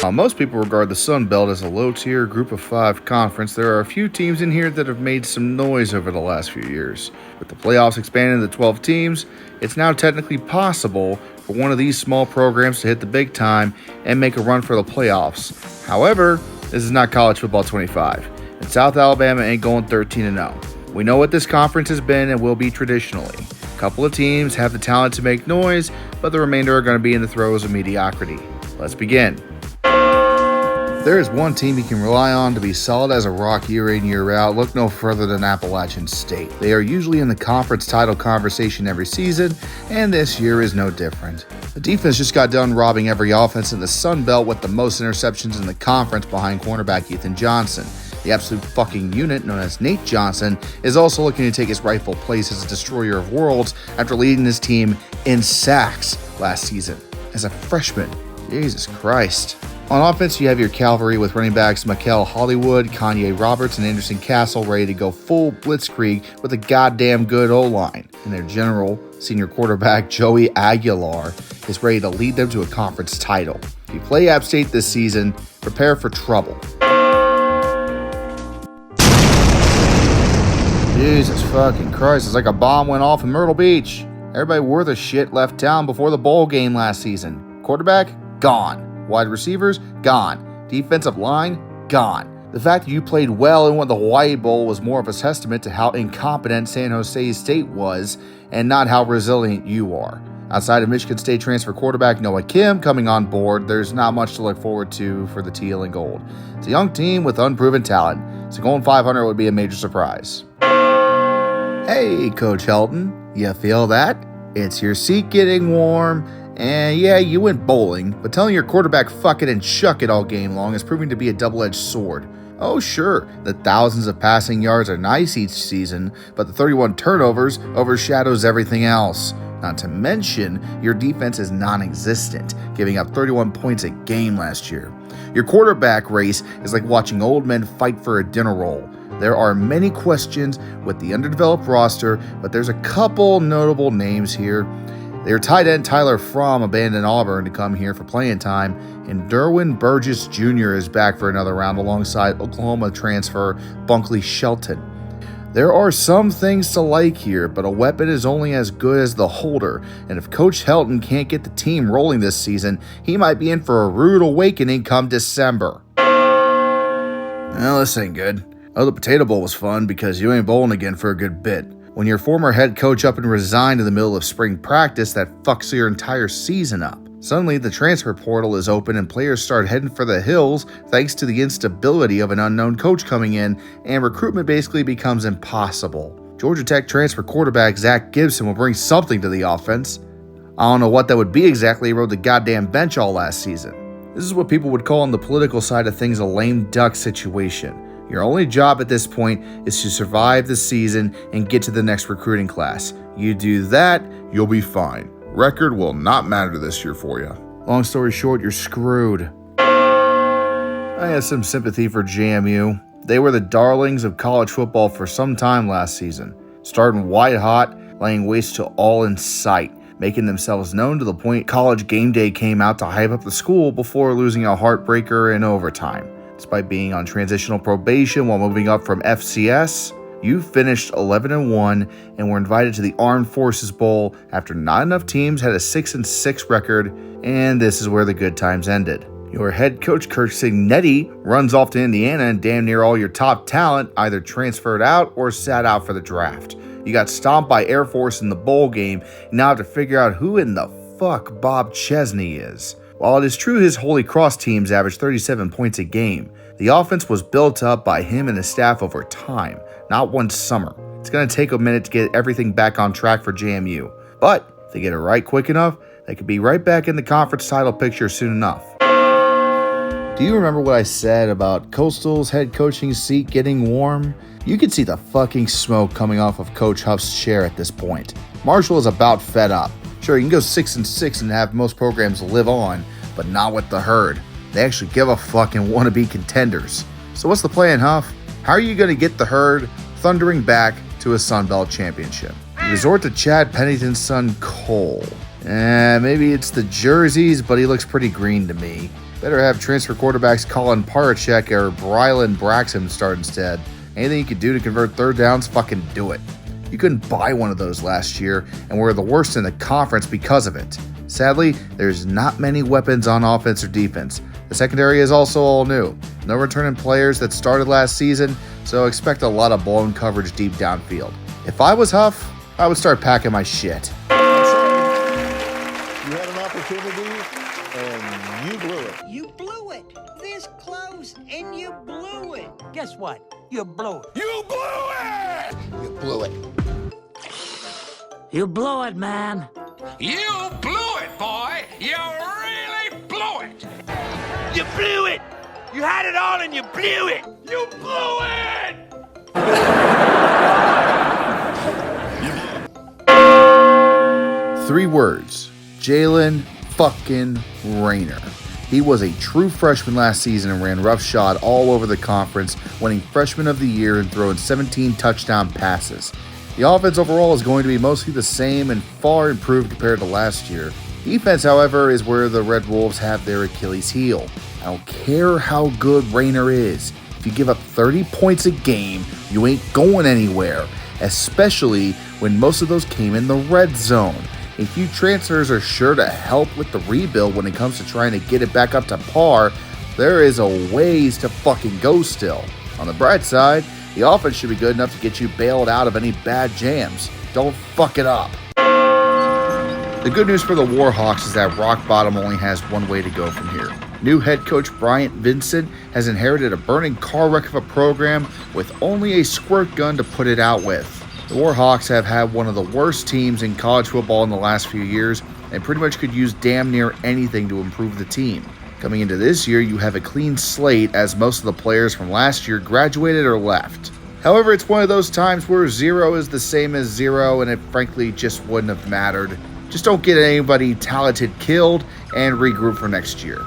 While most people regard the Sun Belt as a low-tier Group of 5 conference, there are a few teams in here that have made some noise over the last few years. With the playoffs expanding to 12 teams, it's now technically possible for one of these small programs to hit the big time and make a run for the playoffs. However, this is not college football 25, and South Alabama ain't going 13-0. We know what this conference has been and will be traditionally. A couple of teams have the talent to make noise, but the remainder are going to be in the throes of mediocrity. Let's begin. There is one team you can rely on to be solid as a rock year in, year out. Look no further than Appalachian State. They are usually in the conference title conversation every season, and this year is no different. The defense just got done robbing every offense in the Sun Belt with the most interceptions in the conference behind cornerback Ethan Johnson. The absolute fucking unit, known as Nate Johnson, is also looking to take his rightful place as a destroyer of worlds after leading his team in sacks last season as a freshman. Jesus Christ. On offense, you have your cavalry with running backs Mikael Hollywood, Kanye Roberts, and Anderson Castle ready to go full blitzkrieg with a goddamn good O-line. And their general, senior quarterback Joey Aguilar, is ready to lead them to a conference title. If you play App State this season, prepare for trouble. Jesus fucking Christ, it's like a bomb went off in Myrtle Beach. Everybody worth a shit left town before the bowl game last season. Quarterback? Gone. Wide receivers? Gone. Defensive line? Gone. The fact that you played well and won the Hawaii Bowl was more of a testament to how incompetent San Jose State was and not how resilient you are. Outside of Michigan State transfer quarterback Noah Kim coming on board, there's not much to look forward to for the teal and gold. It's a young team with unproven talent, so going 500 would be a major surprise. Hey, Coach Helton, you feel that? It's your seat getting warm. And yeah, you went bowling, but telling your quarterback fuck it and chuck it all game long is proving to be a double-edged sword. Oh sure, the thousands of passing yards are nice each season, but the 31 turnovers overshadows everything else. Not to mention, your defense is non-existent, giving up 31 points a game last year. Your quarterback race is like watching old men fight for a dinner roll. There are many questions with the underdeveloped roster, but there's a couple notable names here. Their tight end Tyler Fromm abandoned Auburn to come here for playing time, and Derwin Burgess Jr. is back for another round alongside Oklahoma transfer Bunkley Shelton. There are some things to like here, but a weapon is only as good as the holder, and if Coach Helton can't get the team rolling this season, he might be in for a rude awakening come December. Well, this ain't good. Oh, the Potato Bowl was fun because you ain't bowling again for a good bit. When your former head coach up and resigned in the middle of spring practice, that fucks your entire season up. Suddenly, the transfer portal is open and players start heading for the hills thanks to the instability of an unknown coach coming in, and recruitment basically becomes impossible. Georgia Tech transfer quarterback Zach Gibson will bring something to the offense. I don't know what that would be exactly. He rode the goddamn bench all last season. This is what people would call on the political side of things a lame duck situation. Your only job at this point is to survive the season and get to the next recruiting class. You do that, you'll be fine. Record will not matter this year for you. Long story short, you're screwed. I have some sympathy for JMU. They were the darlings of college football for some time last season, starting white hot, laying waste to all in sight, making themselves known to the point College Game Day came out to hype up the school before losing a heartbreaker in overtime. Despite being on transitional probation while moving up from FCS, you finished 11-1 and were invited to the Armed Forces Bowl after not enough teams had a 6-6 record, and this is where the good times ended. Your head coach Kirk Cignetti runs off to Indiana and damn near all your top talent either transferred out or sat out for the draft. You got stomped by Air Force in the bowl game and now have to figure out who in the fuck Bob Chesney is. While it is true his Holy Cross teams averaged 37 points a game, the offense was built up by him and his staff over time, not one summer. It's going to take a minute to get everything back on track for JMU, but if they get it right quick enough, they could be right back in the conference title picture soon enough. Do you remember what I said about Coastal's head coaching seat getting warm? You can see the fucking smoke coming off of Coach Huff's chair at this point. Marshall is about fed up. Sure, you can go 6-6 and have most programs live on, but not with the herd. They actually give a fuck and want to be contenders. So what's the plan, Huff? How are you going to get the herd thundering back to a Sun Belt championship? You resort to Chad Pennington's son, Cole. Maybe it's the jerseys, but he looks pretty green to me. Better have transfer quarterbacks Colin Parachek or Brylan Braxton start instead. Anything you could do to convert third downs, fucking do it. You couldn't buy one of those last year, and we're the worst in the conference because of it. Sadly, there's not many weapons on offense or defense. The secondary is also all new. No returning players that started last season, so expect a lot of blown coverage deep downfield. If I was Huff, I would start packing my shit. You had an opportunity, and you blew it. You blew it. This close, and you blew it. Guess what? You blew it. You blew it! You blew it. You blew it, man. You blew it, boy! You really blew it! You blew it! You had it all and you blew it! You blew it! 3 words. Jalen fucking Rayner. He was a true freshman last season and ran roughshod all over the conference, winning Freshman of the Year and throwing 17 touchdown passes. The offense overall is going to be mostly the same and far improved compared to last year. Defense, however, is where the Red Wolves have their Achilles heel. I don't care how good Rayner is. If you give up 30 points a game, you ain't going anywhere, especially when most of those came in the red zone. A few transfers are sure to help with the rebuild when it comes to trying to get it back up to par. There is a ways to fucking go still. On the bright side, the offense should be good enough to get you bailed out of any bad jams. Don't fuck it up. The good news for the Warhawks is that rock bottom only has one way to go from here. New head coach Bryant Vincent has inherited a burning car wreck of a program with only a squirt gun to put it out with. The Warhawks have had one of the worst teams in college football in the last few years and pretty much could use damn near anything to improve the team. Coming into this year, you have a clean slate as most of the players from last year graduated or left. However, it's one of those times where 0 is the same as 0 and it frankly just wouldn't have mattered. Just don't get anybody talented killed and regroup for next year.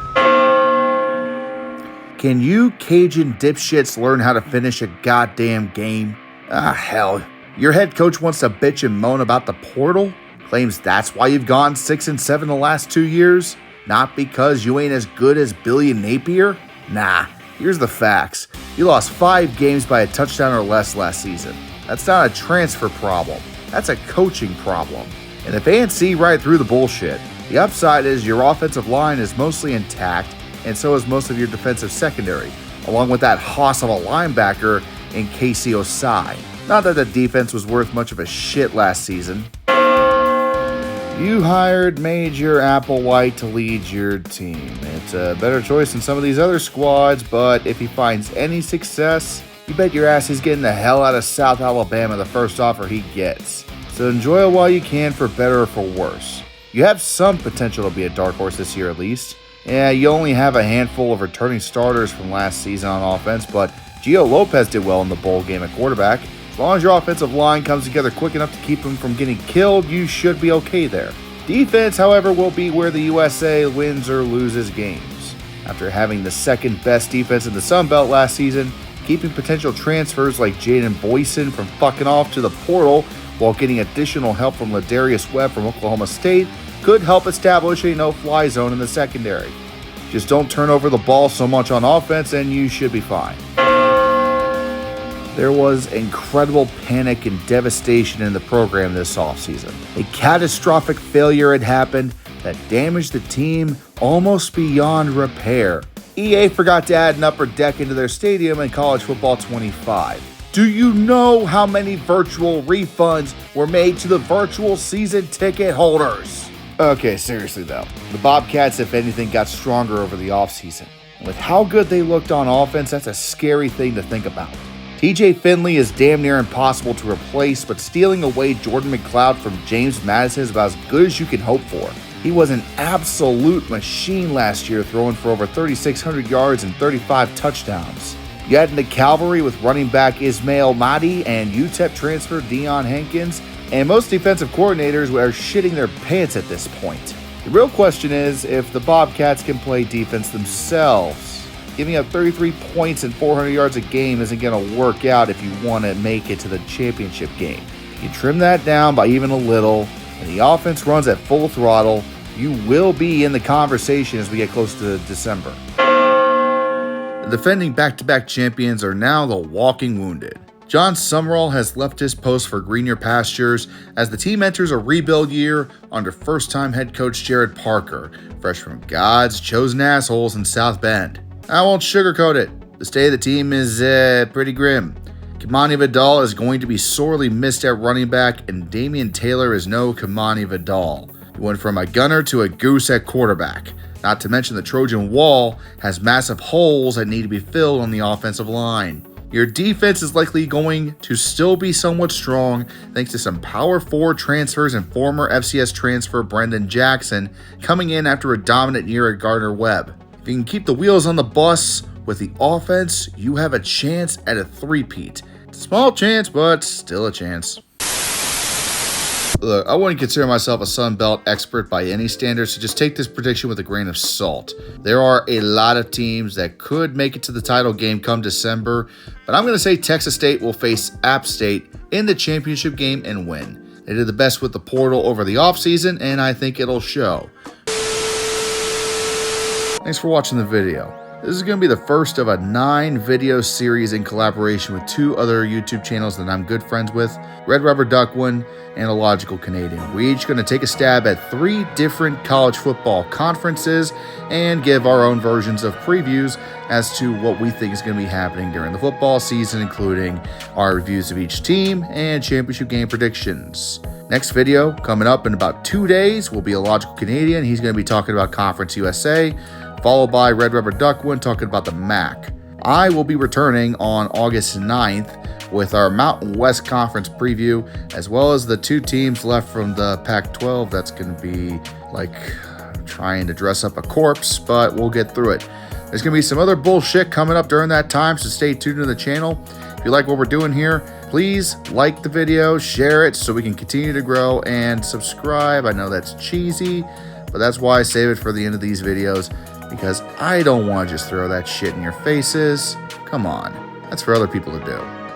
Can you Cajun dipshits learn how to finish a goddamn game? Hell. Your head coach wants to bitch and moan about the portal? Claims that's why you've gone 6-7 the last 2 years? Not because you ain't as good as Billy Napier? Nah, here's the facts. You lost 5 games by a touchdown or less last season. That's not a transfer problem. That's a coaching problem. And if A&C right through the bullshit, the upside is your offensive line is mostly intact, and so is most of your defensive secondary, along with that hoss of a linebacker in Casey Osai. Not that the defense was worth much of a shit last season. You hired Major Applewhite to lead your team. It's a better choice than some of these other squads, but if he finds any success, you bet your ass he's getting the hell out of South Alabama the first offer he gets. So enjoy it while you can, for better or for worse. You have some potential to be a dark horse this year at least. Yeah, you only have a handful of returning starters from last season on offense, but Gio Lopez did well in the bowl game at quarterback. As long as your offensive line comes together quick enough to keep him from getting killed, you should be okay there. Defense, however, will be where the USA wins or loses games. After having the second best defense in the Sun Belt last season, keeping potential transfers like Jaden Boyson from fucking off to the portal while getting additional help from Ladarius Webb from Oklahoma State could help establish a no-fly zone in the secondary. Just don't turn over the ball so much on offense and you should be fine. There was incredible panic and devastation in the program this offseason. A catastrophic failure had happened that damaged the team almost beyond repair. EA forgot to add an upper deck into their stadium in College Football 25. Do you know how many virtual refunds were made to the virtual season ticket holders? Okay, seriously though, the Bobcats, if anything, got stronger over the offseason. And with how good they looked on offense, that's a scary thing to think about. TJ Finley is damn near impossible to replace, but stealing away Jordan McLeod from James Madison is about as good as you can hope for. He was an absolute machine last year, throwing for over 3,600 yards and 35 touchdowns. You add in the cavalry with running back Ismail Mahdi and UTEP transfer Deion Hankins, and most defensive coordinators are shitting their pants at this point. The real question is if the Bobcats can play defense themselves. Giving up 33 points and 400 yards a game isn't going to work out if you want to make it to the championship game. You trim that down by even a little, and the offense runs at full throttle, you will be in the conversation as we get close to December. The defending back-to-back champions are now the walking wounded. John Summerall has left his post for greener pastures as the team enters a rebuild year under first-time head coach Jared Parker, fresh from God's chosen assholes in South Bend. I won't sugarcoat it. The state of the team is pretty grim. Kimani Vidal is going to be sorely missed at running back, and Damian Taylor is no Kimani Vidal. He went from a gunner to a goose at quarterback. Not to mention the Trojan Wall has massive holes that need to be filled on the offensive line. Your defense is likely going to still be somewhat strong thanks to some power forward transfers and former FCS transfer Brendan Jackson coming in after a dominant year at Gardner-Webb. If you can keep the wheels on the bus with the offense, you have a chance at a three-peat. Small chance, but still a chance. Look, I wouldn't consider myself a Sun Belt expert by any standards, so just take this prediction with a grain of salt. There are a lot of teams that could make it to the title game come December, but I'm going to say Texas State will face App State in the championship game and win. They did the best with the portal over the offseason, and I think it'll show. Thanks for watching the video. This is going to be the first of a 9-video series in collaboration with 2 other YouTube channels that I'm good friends with, Red Rubber Duck One and Illogical Canadian. We're each going to take a stab at 3 different college football conferences and give our own versions of previews as to what we think is going to be happening during the football season, including our reviews of each team and championship game predictions. Next video coming up in about 2 days will be Illogical Canadian. He's going to be talking about Conference USA, followed by Red Rubber Duck One talking about the MAC. I will be returning on August 9th with our Mountain West Conference preview, as well as the 2 teams left from the Pac-12. That's going to be like trying to dress up a corpse, but we'll get through it. There's going to be some other bullshit coming up during that time, so stay tuned to the channel. If you like what we're doing here, please like the video, share it so we can continue to grow, and subscribe. I know that's cheesy, but that's why I save it for the end of these videos, because I don't want to just throw that shit in your faces. Come on, that's for other people to do.